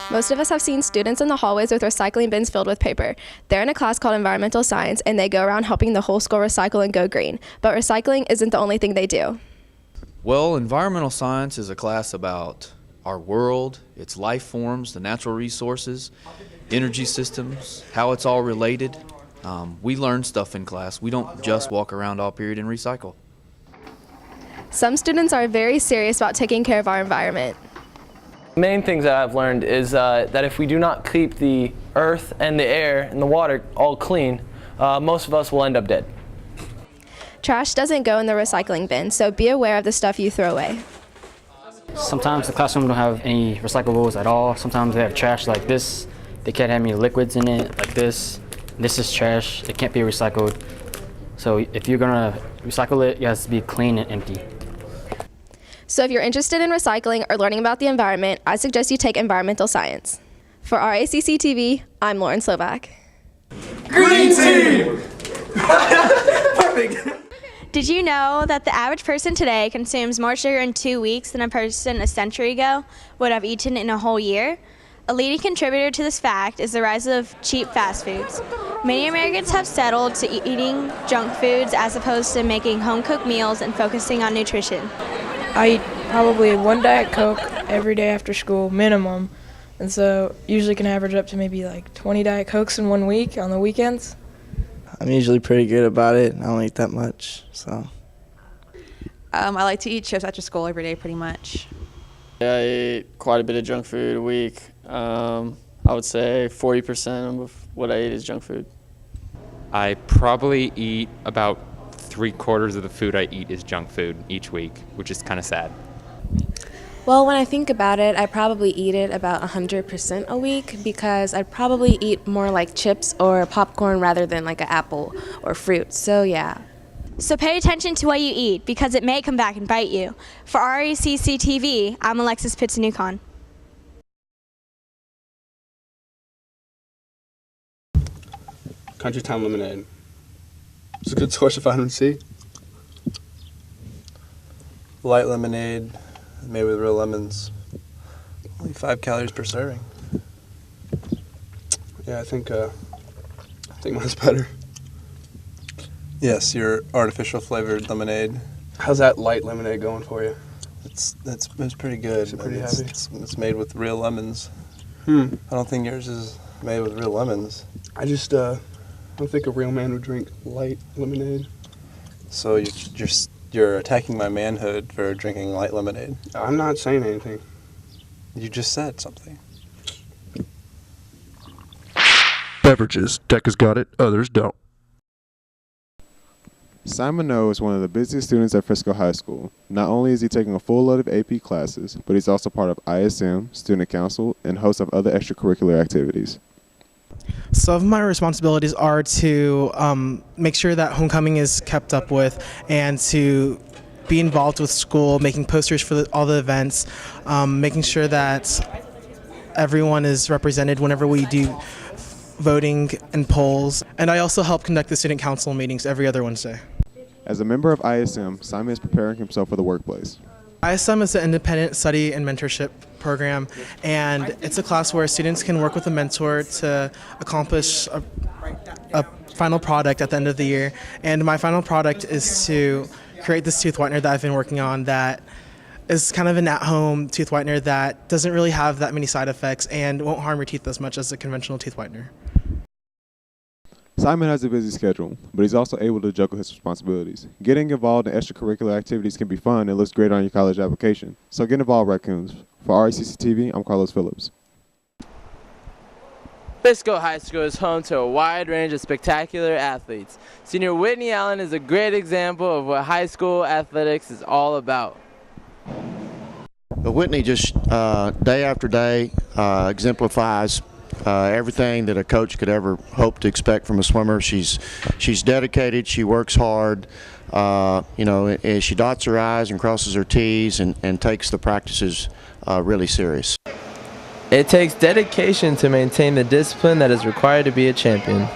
Most of us have seen students in the hallways with recycling bins filled with paper. They're in a class called Environmental Science, and they go around helping the whole school recycle and go green. But recycling isn't the only thing they do. Well, environmental science is a class about our world, its life forms, the natural resources, energy systems, how it's all related. We learn stuff in class. We don't just walk around all period and recycle. Some students are very serious about taking care of our environment. Main things that I've learned is that if we do not keep the earth and the air and the water all clean, most of us will end up dead. Trash doesn't go in the recycling bin, so be aware of the stuff you throw away. Sometimes the classroom don't have any recyclables at all. Sometimes they have trash like this. They can't have any liquids in it like this. This is trash. It can't be recycled. So if you're gonna recycle it, it has to be clean and empty. So if you're interested in recycling or learning about the environment, I suggest you take environmental science. For RACC TV, I'm Lauren Slovak. Green team! Perfect. Did you know that the average person today consumes more sugar in 2 weeks than a person a century ago would have eaten in a whole year? A leading contributor to this fact is the rise of cheap fast foods. Many Americans have settled to eating junk foods as opposed to making home-cooked meals and focusing on nutrition. I eat probably one Diet Coke every day after school, minimum. And so usually can average up to maybe like 20 Diet Cokes in 1 week on the weekends. I'm usually pretty good about it. I don't eat that much, so. I like to eat chips after school every day pretty much. Yeah, I eat quite a bit of junk food a week. I would say 40% of what I eat is junk food. I probably eat about 3/4 of the food I eat is junk food each week, which is kind of sad. Well, when I think about it, I probably eat it about 100% a week because I'd probably eat more like chips or popcorn rather than like an apple or fruit. So yeah. So pay attention to what you eat because it may come back and bite you. For RACC TV, I'm Alexis Pitsanucon. Country Town lemonade. It's a good source of vitamin C. Light lemonade made with real lemons. Only 5 calories per serving. Yeah, I think mine's better. Yes, your artificial flavored lemonade. How's that light lemonade going for you? It's pretty good. Is it pretty heavy? It's made with real lemons. I don't think yours is made with real lemons. I just I don't think a real man would drink light lemonade. So you're attacking my manhood for drinking light lemonade. I'm not saying anything. You just said something. Beverages. Deca's got it, others don't. Simon O is one of the busiest students at Frisco High School. Not only is he taking a full load of AP classes, but he's also part of ISM, student council, and host of other extracurricular activities. Some of my responsibilities are to make sure that homecoming is kept up with and to be involved with school, making posters for all the events, making sure that everyone is represented whenever we do voting and polls. And I also help conduct the student council meetings every other Wednesday. As a member of ISM, Simon is preparing himself for the workplace. ISM is an independent study and mentorship program, and it's a class where students can work with a mentor to accomplish a final product at the end of the year. And my final product is to create this tooth whitener that I've been working on that is kind of an at-home tooth whitener that doesn't really have that many side effects and won't harm your teeth as much as a conventional tooth whitener. Simon has a busy schedule, but he's also able to juggle his responsibilities. Getting involved in extracurricular activities can be fun and looks great on your college application. So get involved, Raccoons. For RACC TV, I'm Carlos Phillips. Frisco High School is home to a wide range of spectacular athletes. Senior Whitney Allen is a great example of what high school athletics is all about. But Whitney just day after day exemplifies everything that a coach could ever hope to expect from a swimmer. She's dedicated. She works hard. She dots her I's and crosses her T's and takes the practices really serious. It takes dedication to maintain the discipline that is required to be a champion.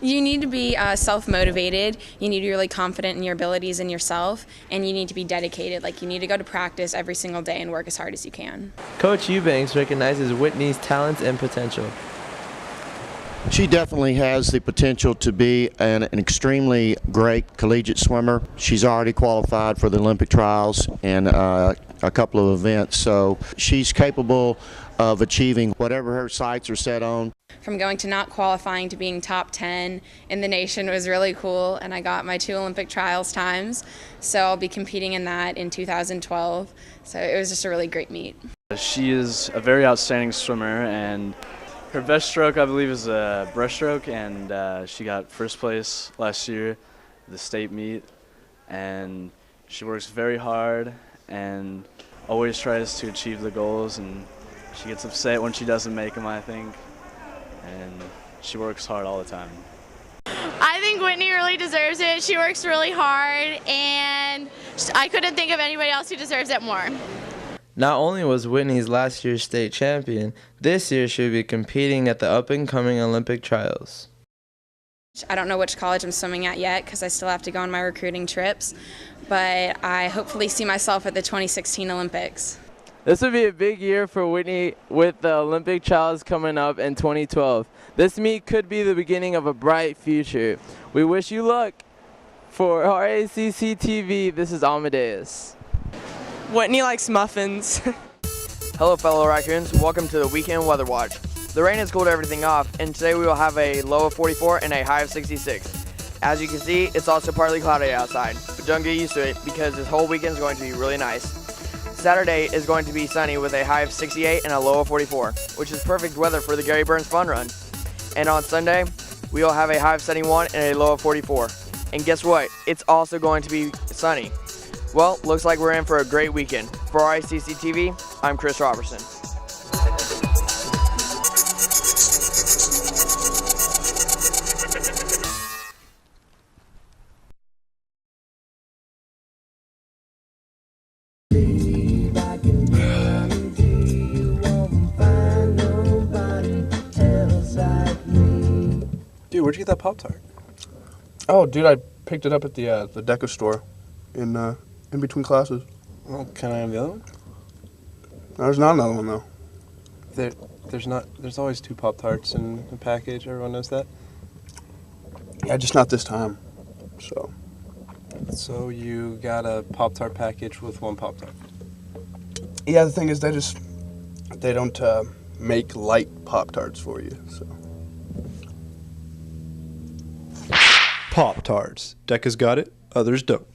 You need to be self-motivated. You need to be really confident in your abilities and yourself, and you need to be dedicated. Like, you need to go to practice every single day and work as hard as you can. Coach Eubanks recognizes Whitney's talents and potential. She definitely has the potential to be an extremely great collegiate swimmer. She's already qualified for the Olympic trials and a couple of events, so she's capable of achieving whatever her sights are set on. From going to not qualifying to being top 10 in the nation was really cool, and I got my 2 Olympic trials times, so I'll be competing in that in 2012. So it was just a really great meet. She is a very outstanding swimmer, and her best stroke, I believe, is a breaststroke, and she got first place last year at the state meet. And she works very hard and always tries to achieve the goals, and she gets upset when she doesn't make them, I think. And she works hard all the time. I think Whitney really deserves it. She works really hard, and I couldn't think of anybody else who deserves it more. Not only was Whitney's last year's state champion, this year she'll be competing at the up-and-coming Olympic trials. I don't know which college I'm swimming at yet because I still have to go on my recruiting trips, but I hopefully see myself at the 2016 Olympics. This would be a big year for Whitney with the Olympic trials coming up in 2012. This meet could be the beginning of a bright future. We wish you luck. For RACC TV, this is Amadeus. Whitney likes muffins. Hello fellow raccoons, welcome to the weekend weather watch. The rain has cooled everything off, and today we will have a low of 44 and a high of 66. As you can see, it's also partly cloudy outside, but don't get used to it because this whole weekend is going to be really nice. Saturday is going to be sunny with a high of 68 and a low of 44, which is perfect weather for the Gary Burns Fun Run. And on Sunday, we will have a high of 71 and a low of 44. And guess what? It's also going to be sunny. Well, looks like we're in for a great weekend. For RACC TV, I'm Chris Robertson. Dude, where'd you get that Pop-Tart? Oh, dude, I picked it up at the Deco store in between classes. Well, can I have the other one? There's not another one, though. There's always 2 Pop-Tarts in a package. Everyone knows that. Yeah, just not this time. So you got a Pop-Tart package with 1 Pop-Tart. Yeah, the thing is, they don't make light Pop-Tarts for you, so. Pop-Tarts. Deca's got it, others don't.